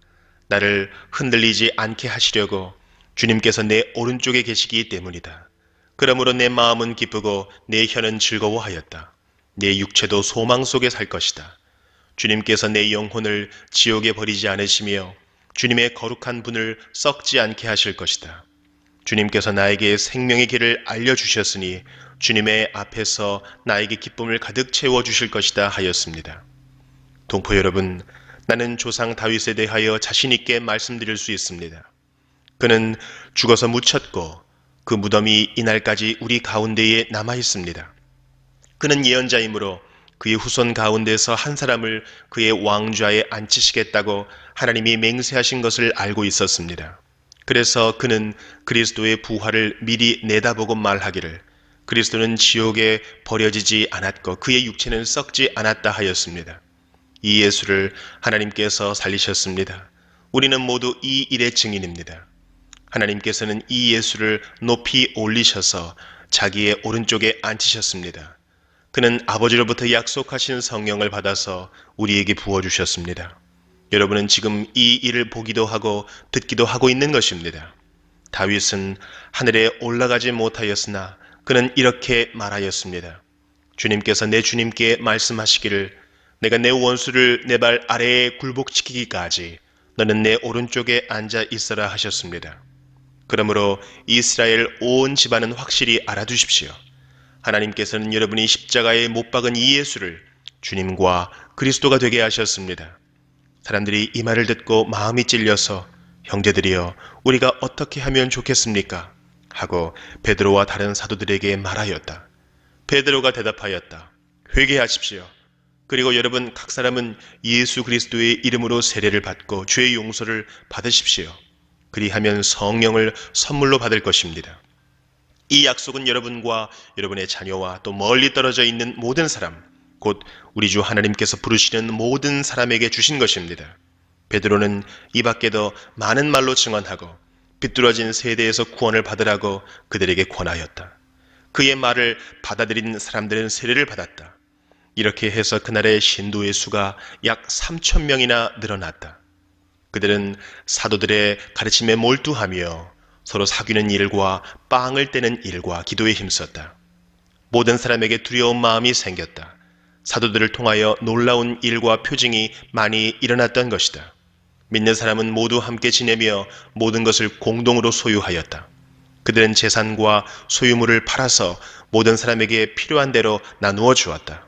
나를 흔들리지 않게 하시려고 주님께서 내 오른쪽에 계시기 때문이다. 그러므로 내 마음은 기쁘고 내 혀는 즐거워하였다. 내 육체도 소망 속에 살 것이다. 주님께서 내 영혼을 지옥에 버리지 않으시며 주님의 거룩한 분을 썩지 않게 하실 것이다. 주님께서 나에게 생명의 길을 알려주셨으니 주님의 앞에서 나에게 기쁨을 가득 채워주실 것이다 하였습니다. 동포 여러분, 나는 조상 다윗에 대하여 자신있게 말씀드릴 수 있습니다. 그는 죽어서 묻혔고 그 무덤이 이날까지 우리 가운데에 남아 있습니다. 그는 예언자이므로 그의 후손 가운데서 한 사람을 그의 왕좌에 앉히시겠다고 하나님이 맹세하신 것을 알고 있었습니다. 그래서 그는 그리스도의 부활을 미리 내다보고 말하기를 그리스도는 지옥에 버려지지 않았고 그의 육체는 썩지 않았다 하였습니다. 이 예수를 하나님께서 살리셨습니다. 우리는 모두 이 일의 증인입니다. 하나님께서는 이 예수를 높이 올리셔서 자기의 오른쪽에 앉히셨습니다. 그는 아버지로부터 약속하신 성령을 받아서 우리에게 부어주셨습니다. 여러분은 지금 이 일을 보기도 하고 듣기도 하고 있는 것입니다. 다윗은 하늘에 올라가지 못하였으나 그는 이렇게 말하였습니다. 주님께서 내 주님께 말씀하시기를 내가 내 원수를 내 발 아래에 굴복시키기까지 너는 내 오른쪽에 앉아 있어라 하셨습니다. 그러므로 이스라엘 온 집안은 확실히 알아두십시오. 하나님께서는 여러분이 십자가에 못 박은 이 예수를 주님과 그리스도가 되게 하셨습니다. 사람들이 이 말을 듣고 마음이 찔려서 형제들이여 우리가 어떻게 하면 좋겠습니까? 하고 베드로와 다른 사도들에게 말하였다. 베드로가 대답하였다. 회개하십시오. 그리고 여러분 각 사람은 예수 그리스도의 이름으로 세례를 받고 죄의 용서를 받으십시오. 그리하면 성령을 선물로 받을 것입니다. 이 약속은 여러분과 여러분의 자녀와 또 멀리 떨어져 있는 모든 사람, 곧 우리 주 하나님께서 부르시는 모든 사람에게 주신 것입니다. 베드로는 이 밖에도 많은 말로 증언하고 비뚤어진 세대에서 구원을 받으라고 그들에게 권하였다. 그의 말을 받아들인 사람들은 세례를 받았다. 이렇게 해서 그날의 신도의 수가 약 3천 명이나 늘어났다. 그들은 사도들의 가르침에 몰두하며 서로 사귀는 일과 빵을 떼는 일과 기도에 힘썼다. 모든 사람에게 두려운 마음이 생겼다. 사도들을 통하여 놀라운 일과 표징이 많이 일어났던 것이다. 믿는 사람은 모두 함께 지내며 모든 것을 공동으로 소유하였다. 그들은 재산과 소유물을 팔아서 모든 사람에게 필요한 대로 나누어 주었다.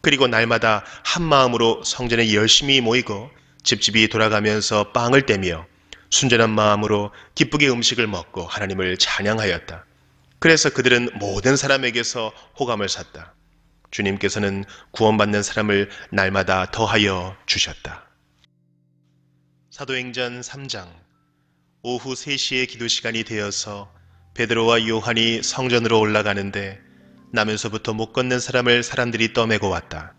그리고 날마다 한 마음으로 성전에 열심히 모이고 집집이 돌아가면서 빵을 떼며 순전한 마음으로 기쁘게 음식을 먹고 하나님을 찬양하였다. 그래서 그들은 모든 사람에게서 호감을 샀다. 주님께서는 구원받는 사람을 날마다 더하여 주셨다. 사도행전 3장. 오후 3시에 기도 시간이 되어서 베드로와 요한이 성전으로 올라가는데 나면서부터 못 걷는 사람을 사람들이 떠매고 왔다.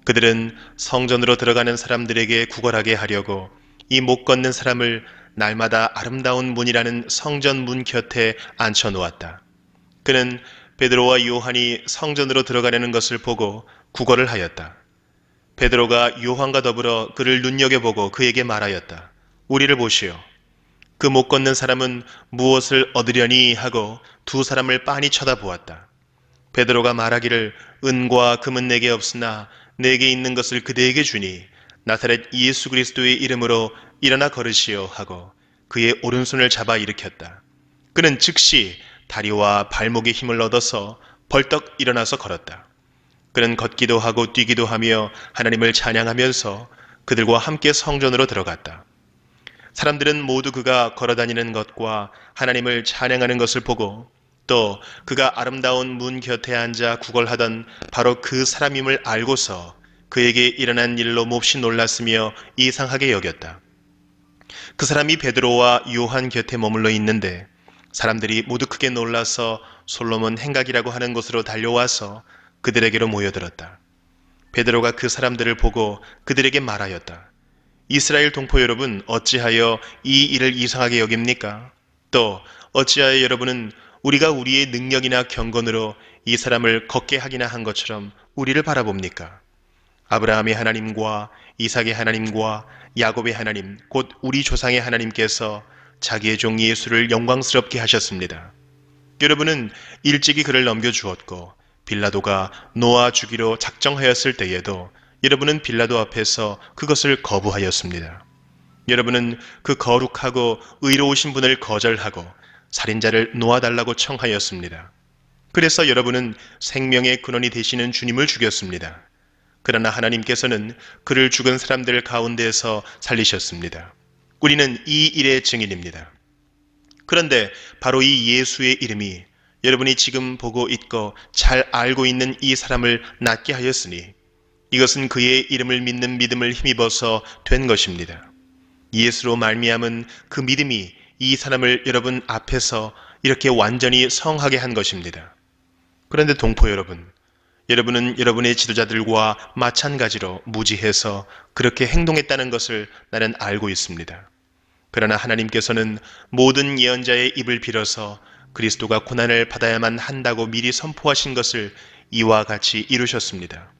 그들은 성전으로 들어가는 사람들에게 구걸하게 하려고 이 못 걷는 사람을 날마다 아름다운 문이라는 성전 문 곁에 앉혀 놓았다. 그는 베드로와 요한이 성전으로 들어가려는 것을 보고 구걸을 하였다. 베드로가 요한과 더불어 그를 눈여겨보고 그에게 말하였다. 우리를 보시오. 그 못 걷는 사람은 무엇을 얻으려니 하고 두 사람을 빤히 쳐다보았다. 베드로가 말하기를 은과 금은 내게 없으나 내게 있는 것을 그대에게 주니 나사렛 예수 그리스도의 이름으로 일어나 걸으시오 하고 그의 오른손을 잡아 일으켰다. 그는 즉시 다리와 발목에 힘을 얻어서 벌떡 일어나서 걸었다. 그는 걷기도 하고 뛰기도 하며 하나님을 찬양하면서 그들과 함께 성전으로 들어갔다. 사람들은 모두 그가 걸어다니는 것과 하나님을 찬양하는 것을 보고 또 그가 아름다운 문 곁에 앉아 구걸하던 바로 그 사람임을 알고서 그에게 일어난 일로 몹시 놀랐으며 이상하게 여겼다. 그 사람이 베드로와 요한 곁에 머물러 있는데 사람들이 모두 크게 놀라서 솔로몬 행각이라고 하는 곳으로 달려와서 그들에게로 모여들었다. 베드로가 그 사람들을 보고 그들에게 말하였다. 이스라엘 동포 여러분, 어찌하여 이 일을 이상하게 여깁니까? 또 어찌하여 여러분은 우리가 우리의 능력이나 경건으로 이 사람을 걷게 하기나 한 것처럼 우리를 바라봅니까? 아브라함의 하나님과 이삭의 하나님과 야곱의 하나님, 곧 우리 조상의 하나님께서 자기의 종 예수를 영광스럽게 하셨습니다. 여러분은 일찍이 그를 넘겨주었고 빌라도가 놓아 주기로 작정하였을 때에도 여러분은 빌라도 앞에서 그것을 거부하였습니다. 여러분은 그 거룩하고 의로우신 분을 거절하고 살인자를 놓아달라고 청하였습니다. 그래서 여러분은 생명의 근원이 되시는 주님을 죽였습니다. 그러나 하나님께서는 그를 죽은 사람들 가운데에서 살리셨습니다. 우리는 이 일의 증인입니다. 그런데 바로 이 예수의 이름이 여러분이 지금 보고 있고 잘 알고 있는 이 사람을 낫게 하였으니 이것은 그의 이름을 믿는 믿음을 힘입어서 된 것입니다. 예수로 말미암은 그 믿음이 이 사람을 여러분 앞에서 이렇게 완전히 성하게 한 것입니다. 그런데 동포 여러분, 여러분은 여러분의 지도자들과 마찬가지로 무지해서 그렇게 행동했다는 것을 나는 알고 있습니다. 그러나 하나님께서는 모든 예언자의 입을 빌어서 그리스도가 고난을 받아야만 한다고 미리 선포하신 것을 이와 같이 이루셨습니다.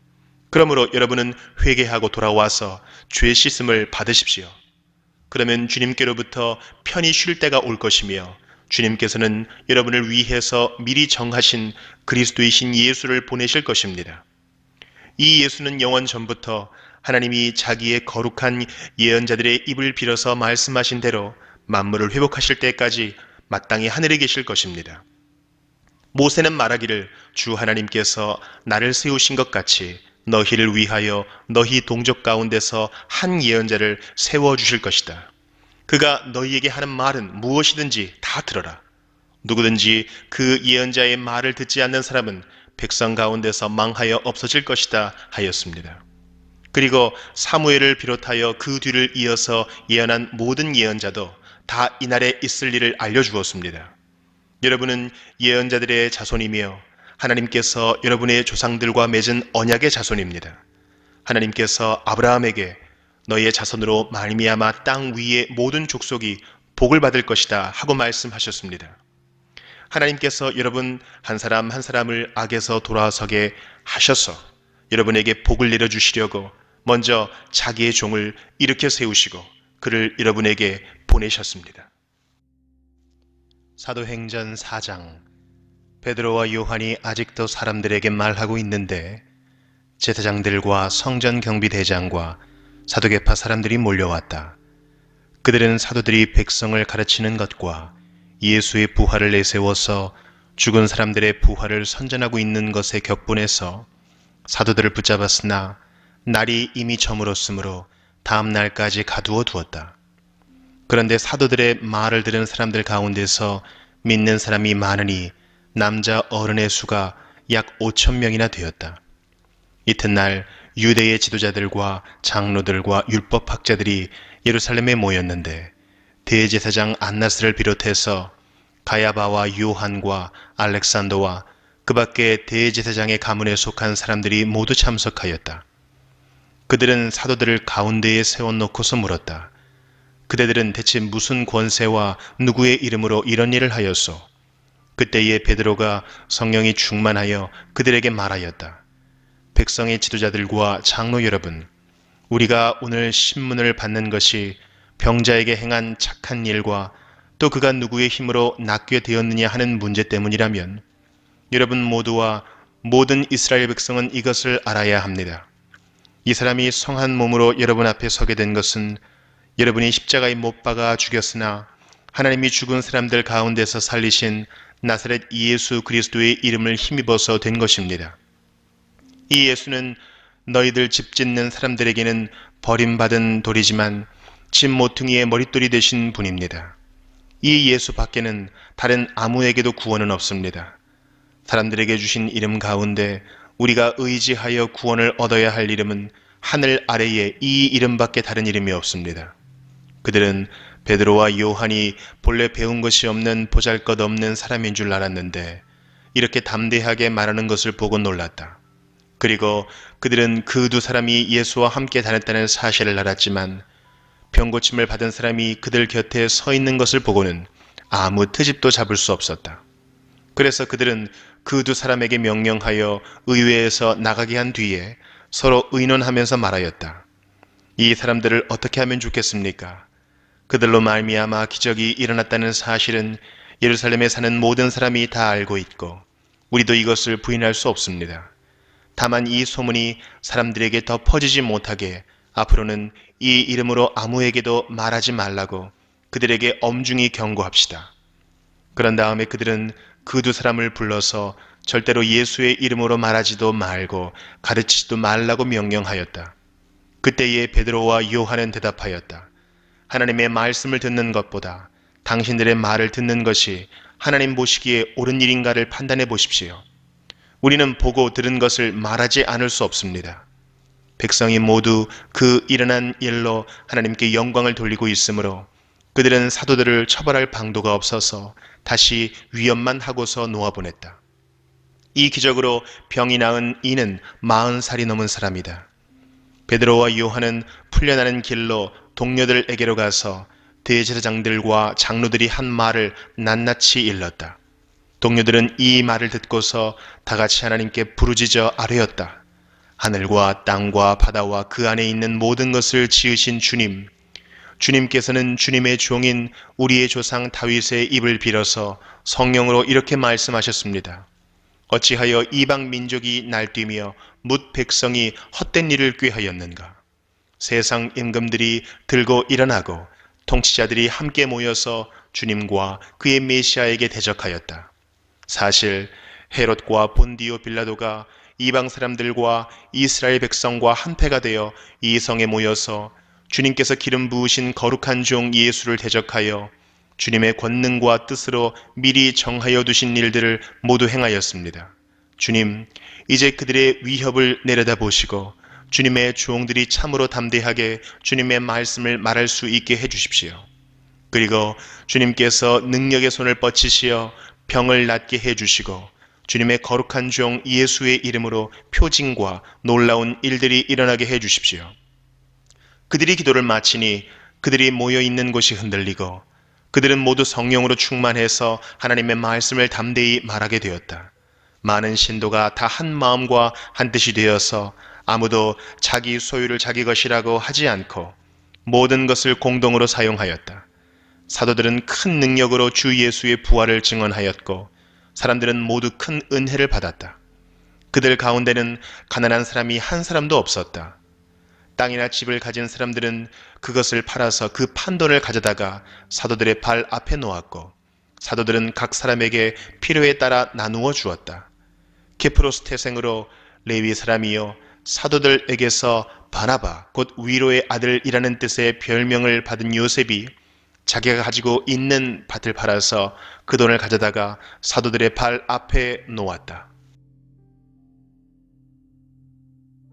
그러므로 여러분은 회개하고 돌아와서 죄 씻음을 받으십시오. 그러면 주님께로부터 편히 쉴 때가 올 것이며 주님께서는 여러분을 위해서 미리 정하신 그리스도이신 예수를 보내실 것입니다. 이 예수는 영원 전부터 하나님이 자기의 거룩한 예언자들의 입을 빌어서 말씀하신 대로 만물을 회복하실 때까지 마땅히 하늘에 계실 것입니다. 모세는 말하기를 주 하나님께서 나를 세우신 것 같이 너희를 위하여 너희 동족 가운데서 한 예언자를 세워주실 것이다. 그가 너희에게 하는 말은 무엇이든지 다 들어라. 누구든지 그 예언자의 말을 듣지 않는 사람은 백성 가운데서 망하여 없어질 것이다 하였습니다. 그리고 사무엘을 비롯하여 그 뒤를 이어서 예언한 모든 예언자도 다 이날에 있을 일을 알려주었습니다. 여러분은 예언자들의 자손이며 하나님께서 여러분의 조상들과 맺은 언약의 자손입니다. 하나님께서 아브라함에게 너희의 자손으로 말미암아 땅 위의 모든 족속이 복을 받을 것이다 하고 말씀하셨습니다. 하나님께서 여러분 한 사람 한 사람을 악에서 돌아서게 하셔서 여러분에게 복을 내려주시려고 먼저 자기의 종을 일으켜 세우시고 그를 여러분에게 보내셨습니다. 사도행전 4장. 베드로와 요한이 아직도 사람들에게 말하고 있는데 제사장들과 성전 경비대장과 사두개파 사람들이 몰려왔다. 그들은 사도들이 백성을 가르치는 것과 예수의 부활을 내세워서 죽은 사람들의 부활을 선전하고 있는 것에 격분해서 사도들을 붙잡았으나 날이 이미 저물었으므로 다음 날까지 가두어 두었다. 그런데 사도들의 말을 들은 사람들 가운데서 믿는 사람이 많으니 남자 어른의 수가 약 5,000명이나 되었다. 이튿날 유대의 지도자들과 장로들과 율법학자들이 예루살렘에 모였는데 대제사장 안나스를 비롯해서 가야바와 요한과 알렉산더와 그 밖에 대제사장의 가문에 속한 사람들이 모두 참석하였다. 그들은 사도들을 가운데에 세워놓고서 물었다. 그대들은 대체 무슨 권세와 누구의 이름으로 이런 일을 하였소? 그때에 베드로가 성령이 충만하여 그들에게 말하였다. 백성의 지도자들과 장로 여러분, 우리가 오늘 신문을 받는 것이 병자에게 행한 착한 일과 또 그가 누구의 힘으로 낫게 되었느냐 하는 문제 때문이라면 여러분 모두와 모든 이스라엘 백성은 이것을 알아야 합니다. 이 사람이 성한 몸으로 여러분 앞에 서게 된 것은 여러분이 십자가에 못 박아 죽였으나 하나님이 죽은 사람들 가운데서 살리신 나사렛 예수 그리스도의 이름을 힘입어서 된 것입니다. 이 예수는 너희들 집 짓는 사람들에게는 버림받은 돌이지만 집 모퉁이의 머릿돌이 되신 분입니다. 이 예수 밖에는 다른 아무에게도 구원은 없습니다. 사람들에게 주신 이름 가운데 우리가 의지하여 구원을 얻어야 할 이름은 하늘 아래에 이 이름밖에 다른 이름이 없습니다. 그들은 베드로와 요한이 본래 배운 것이 없는 보잘것없는 사람인 줄 알았는데 이렇게 담대하게 말하는 것을 보고 놀랐다. 그리고 그들은 그 두 사람이 예수와 함께 다녔다는 사실을 알았지만 병고침을 받은 사람이 그들 곁에 서 있는 것을 보고는 아무 트집도 잡을 수 없었다. 그래서 그들은 그 두 사람에게 명령하여 의회에서 나가게 한 뒤에 서로 의논하면서 말하였다. 이 사람들을 어떻게 하면 좋겠습니까? 그들로 말미암아 기적이 일어났다는 사실은 예루살렘에 사는 모든 사람이 다 알고 있고 우리도 이것을 부인할 수 없습니다. 다만 이 소문이 사람들에게 더 퍼지지 못하게 앞으로는 이 이름으로 아무에게도 말하지 말라고 그들에게 엄중히 경고합시다. 그런 다음에 그들은 그 두 사람을 불러서 절대로 예수의 이름으로 말하지도 말고 가르치지도 말라고 명령하였다. 그때에 베드로와 요한은 대답하였다. 하나님의 말씀을 듣는 것보다 당신들의 말을 듣는 것이 하나님 보시기에 옳은 일인가를 판단해 보십시오. 우리는 보고 들은 것을 말하지 않을 수 없습니다. 백성이 모두 그 일어난 일로 하나님께 영광을 돌리고 있으므로 그들은 사도들을 처벌할 방도가 없어서 다시 위협만 하고서 놓아보냈다. 이 기적으로 병이 나은 이는 40살이 넘은 사람이다. 베드로와 요한은 풀려나는 길로 동료들에게로 가서 대제사장들과 장로들이 한 말을 낱낱이 일렀다. 동료들은 이 말을 듣고서 다 같이 하나님께 부르짖어 아뢰었다. 하늘과 땅과 바다와 그 안에 있는 모든 것을 지으신 주님, 주님께서는 주님의 종인 우리의 조상 다윗의 입을 빌어서 성령으로 이렇게 말씀하셨습니다. 어찌하여 이방 민족이 날뛰며 뭇 백성이 헛된 일을 꾀하였는가? 세상 임금들이 들고 일어나고 통치자들이 함께 모여서 주님과 그의 메시아에게 대적하였다. 사실 헤롯과 본디오 빌라도가 이방 사람들과 이스라엘 백성과 한패가 되어 이 성에 모여서 주님께서 기름 부으신 거룩한 종 예수를 대적하여 주님의 권능과 뜻으로 미리 정하여 두신 일들을 모두 행하였습니다. 주님, 이제 그들의 위협을 내려다보시고 주님의 종들이 참으로 담대하게 주님의 말씀을 말할 수 있게 해주십시오. 그리고 주님께서 능력의 손을 뻗치시어 병을 낫게 해주시고 주님의 거룩한 종 예수의 이름으로 표징과 놀라운 일들이 일어나게 해주십시오. 그들이 기도를 마치니 그들이 모여있는 곳이 흔들리고 그들은 모두 성령으로 충만해서 하나님의 말씀을 담대히 말하게 되었다. 많은 신도가 다 한 마음과 한 뜻이 되어서 아무도 자기 소유를 자기 것이라고 하지 않고 모든 것을 공동으로 사용하였다. 사도들은 큰 능력으로 주 예수의 부활을 증언하였고 사람들은 모두 큰 은혜를 받았다. 그들 가운데는 가난한 사람이 한 사람도 없었다. 땅이나 집을 가진 사람들은 그것을 팔아서 그 판돈을 가져다가 사도들의 발 앞에 놓았고 사도들은 각 사람에게 필요에 따라 나누어 주었다. 케프로스 태생으로 레위 사람이요 사도들에게서 바나바 곧 위로의 아들이라는 뜻의 별명을 받은 요셉이 자기가 가지고 있는 밭을 팔아서 그 돈을 가져다가 사도들의 발 앞에 놓았다.